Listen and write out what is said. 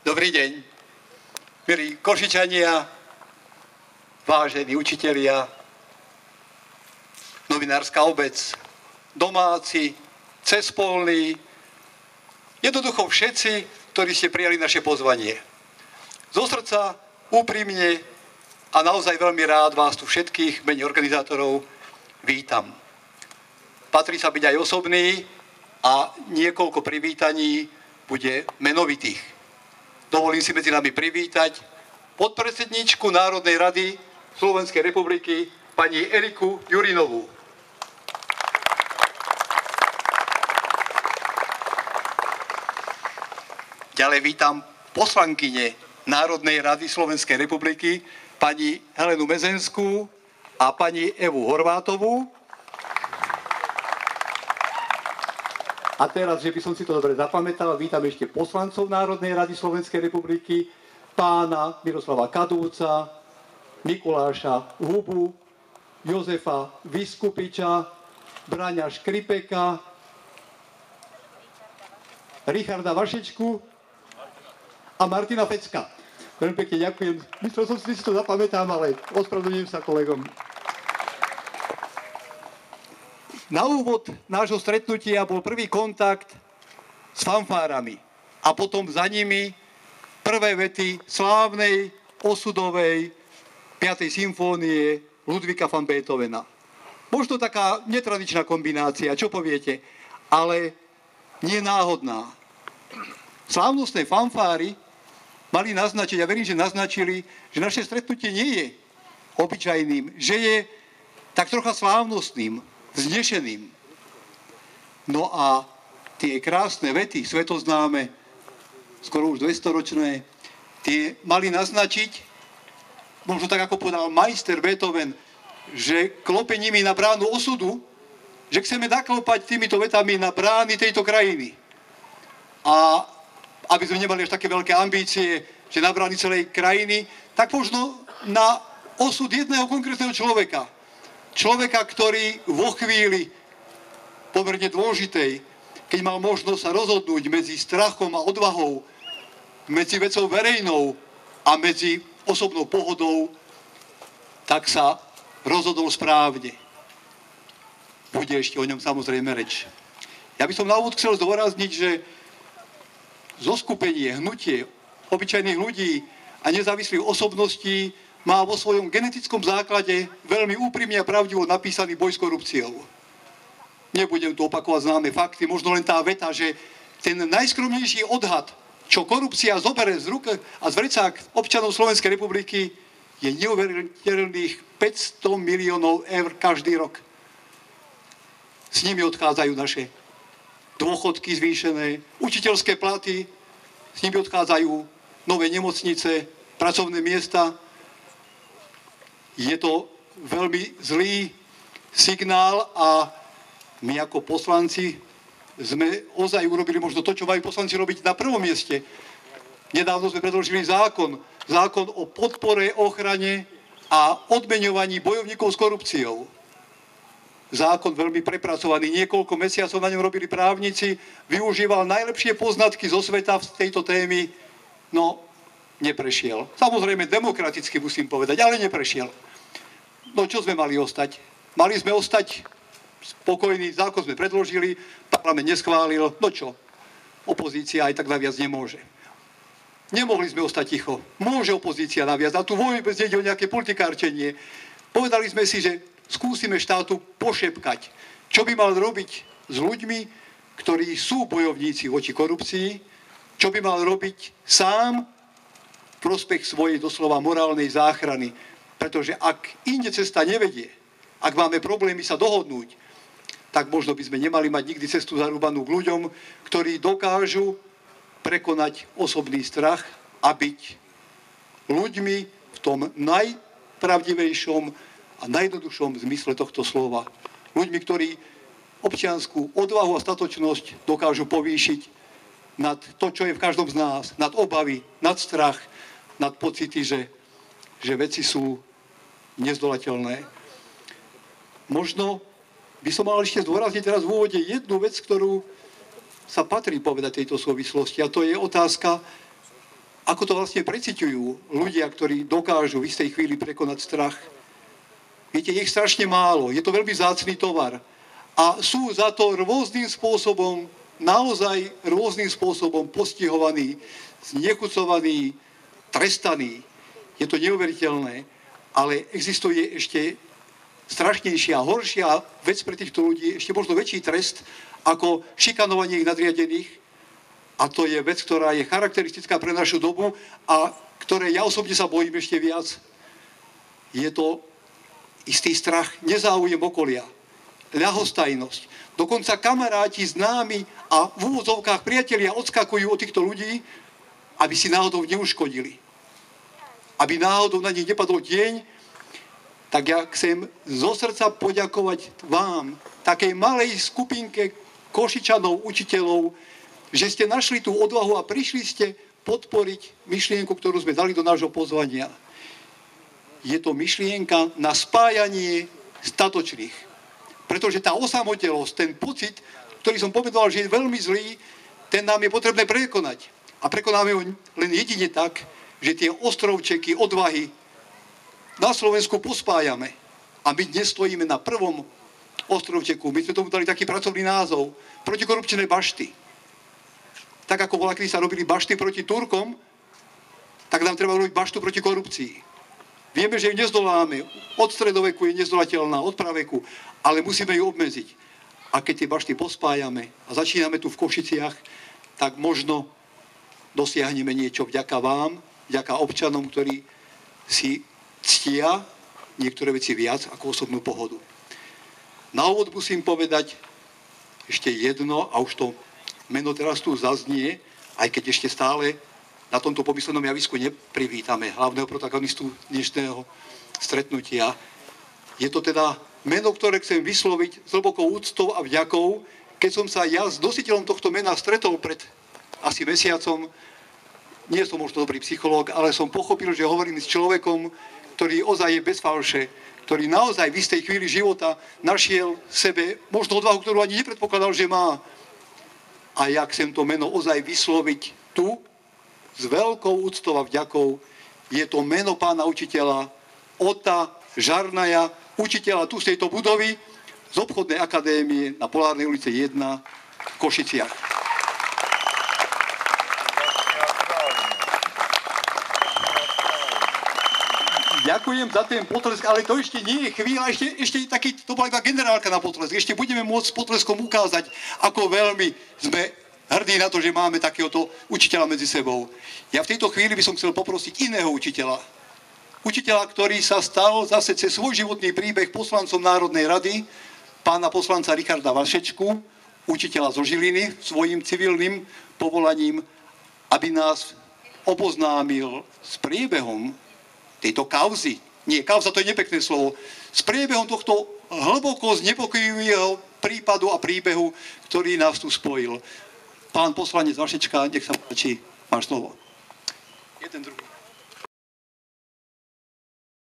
Dobrý deň, milí Košičania, vážení učitelia, novinárska obec, domáci, cespolní, jednoducho všetci, ktorí ste prijali naše pozvanie. Zo srdca, úprimne a naozaj veľmi rád vás tu všetkých v mene organizátorov vítam. Patrí sa byť aj osobný a niekoľko privítaní bude menovitých. Dovolím si medzi nami privítať podpredsedníčku Národnej rady Slovenskej republiky pani Eriku Jurinovú. Ďalej vítam poslankyne Národnej rady Slovenskej republiky pani Helenu Mezenskú a pani Evu Horvátovú. A teraz, že by som si to dobre zapamätal, vítam ešte poslancov Národnej rady Slovenskej republiky, pána Miroslava Kadúca, Mikuláša Hubu, Jozefa Vyskupiča, Braňa Škripeka, Richarda Vašečku a Martina Fecka. Veľmi pekne ďakujem. Myslel som si to zapamätám, ale ospravedlňujem sa kolegom. Na úvod nášho stretnutia bol prvý kontakt s fanfárami a potom za nimi prvé vety slávnej, osudovej 5. symfónie Ludvíka van Beethovena. Možno taká netradičná kombinácia, čo poviete, ale nie náhodná. Slávnostné fanfáry mali naznačiť, a verím, že naznačili, že naše stretnutie nie je obyčajným, že je tak trocha slávnostným, vznešeným. No a tie krásne vety, svetoznáme, skoro už 200-ročné, tie mali naznačiť, možno tak ako povedal majster Beethoven, že klope nimi na bránu osudu, že chceme naklopať týmito vetami na brány tejto krajiny. A aby sme nemali až také veľké ambície, že na brány celej krajiny, tak možno na osud jedného konkrétneho človeka. Človeka, ktorý vo chvíli pomerne dôležitej, keď mal možnosť sa rozhodnúť medzi strachom a odvahou, medzi vecou verejnou a medzi osobnou pohodou, tak sa rozhodol správne. Bude ešte o ňom samozrejme reč. Ja by som na úvod chcel zdôrazniť, že zoskupenie, hnutie obyčajných ľudí a nezávislých osobností má vo svojom genetickom základe veľmi úprimne a pravdivo napísaný boj s korupciou. Nebudem tu opakovať známe fakty, možno len tá veta, že ten najskromnejší odhad, čo korupcia zobere z rúk a z vrecák občanov Slovenskej republiky, je neuveriteľných 500 miliónov eur každý rok. S nimi odchádzajú naše dôchodky zvýšené, učiteľské platy, s nimi odchádzajú nové nemocnice, pracovné miesta. Je to veľmi zlý signál a my ako poslanci sme ozaj urobili možno to, čo majú poslanci robiť na prvom mieste. Nedávno sme predložili zákon o podpore, ochrane a odmeňovaní bojovníkov s korupciou. Zákon veľmi prepracovaný, niekoľko mesiacov na ňom robili právnici, využíval najlepšie poznatky zo sveta v tejto témy, no neprešiel. Samozrejme demokraticky musím povedať, ale neprešiel. No čo sme mali ostať? Mali sme ostať spokojní, zákon sme predložili, parlament neschválil, no čo? Opozícia aj tak naviac nemôže. Nemohli sme ostať ticho. Môže opozícia naviac, a tu vôbec nejde o nejaké politikárčenie. Povedali sme si, že skúsime štátu pošepkať, čo by mal robiť s ľuďmi, ktorí sú bojovníci voči korupcii, čo by mal robiť sám v prospech svojej doslova morálnej záchrany. Pretože ak inde cesta nevedie, ak máme problémy sa dohodnúť, tak možno by sme nemali mať nikdy cestu zarúbanú k ľuďom, ktorí dokážu prekonať osobný strach a byť ľuďmi v tom najpravdivejšom a najjednoduchšom zmysle tohto slova. Ľuďmi, ktorí občiansku odvahu a statočnosť dokážu povýšiť nad to, čo je v každom z nás, nad obavy, nad strach, nad pocity, že veci sú nezdolateľné. Možno by som mal ešte zdôrazniť teraz v úvode jednu vec, ktorú sa patrí povedať tejto súvislosti. A to je otázka, ako to vlastne preciťujú ľudia, ktorí dokážu v istej chvíli prekonať strach. Viete, je ich strašne málo. Je to veľmi vzácny tovar. A sú za to rôznym spôsobom, naozaj rôznym spôsobom postihovaní, znechucovaní, trestaní. Je to neuveriteľné, ale existuje ešte strašnejšia, horšia vec pre týchto ľudí, ešte možno väčší trest, ako šikanovanie ich nadriadených. A to je vec, ktorá je charakteristická pre našu dobu a ktoré ja osobne sa bojím ešte viac. Je to istý strach, nezáujem okolia, ľahostajnosť. Dokonca kamaráti, známi a v úvodzovkách priatelia odskakujú od týchto ľudí, aby si náhodou neuškodili. Aby náhodou na nich nepadol deň. Tak ja chcem zo srdca poďakovať vám, takej malej skupinke Košičanov, učiteľov, že ste našli tú odvahu a prišli ste podporiť myšlienku, ktorú sme dali do nášho pozvania. Je to myšlienka na spájanie statočných. Pretože tá osamotelosť, ten pocit, ktorý som povedal, že je veľmi zlý, ten nám je potrebné prekonať. A prekonáme ho len jedine tak, že tie ostrovčeky odvahy na Slovensku pospájame. A my dnes stojíme na prvom ostrovčeku. My sme tomu dali taký pracovný názov. Protikorupčné bašty. Tak ako bola, kedy sa robili bašty proti Turkom, tak nám treba robiť baštu proti korupcii. Vieme, že ju nezdoláme. Od stredoveku je nezdolateľná, od praveku. Ale musíme ju obmedziť. A keď tie bašty pospájame a začíname tu v Košiciach, tak možno dosiahneme niečo vďaka vám, vďaka občanom, ktorí si ctia niektoré veci viac ako osobnú pohodu. Na úvod musím povedať ešte jedno, a už to meno teraz tu zaznie, aj keď ešte stále na tomto pomyslenom javisku neprivítame hlavného protagonistu dnešného stretnutia. Je to teda meno, ktoré chcem vysloviť s hlbokou úctou a vďakou. Keď som sa ja s nositeľom tohto mena stretol pred asi mesiacom, nie som možno dobrý psychológ, ale som pochopil, že hovorím s človekom, ktorý ozaj je bez falše, ktorý naozaj v istej chvíli života našiel v sebe možno odvahu, ktorú ani nepredpokladal, že má. A ja chcem to meno ozaj vysloviť tu s veľkou úctou a vďakou. Je to meno pána učiteľa Ota Žarnaja, učiteľa tu z tejto budovy, z obchodnej akadémie na Polárnej ulici 1 v Košiciach. Ďakujem za ten potlesk, ale to ešte nie je chvíľa, ešte taký, to bola iba generálka na potlesk. Ešte budeme môcť s potleskom ukázať, ako veľmi sme hrdí na to, že máme takéhoto učiteľa medzi sebou. Ja v tejto chvíli by som chcel poprosiť iného učiteľa. Učiteľa, ktorý sa stal zase cez svoj životný príbeh poslancom Národnej rady, pána poslanca Richarda Vašečku, učiteľa zo Žiliny, svojim civilným povolaním, aby nás oboznámil s priebehom tejto kauzy. Nie, kauza to je nepekné slovo. S priebehom tohto hlboko znepokojivého prípadu a príbehu, ktorý nás tu spojil. Pán poslanec Vašečka, nech sa páči, máš slovo. Jeden, druhý.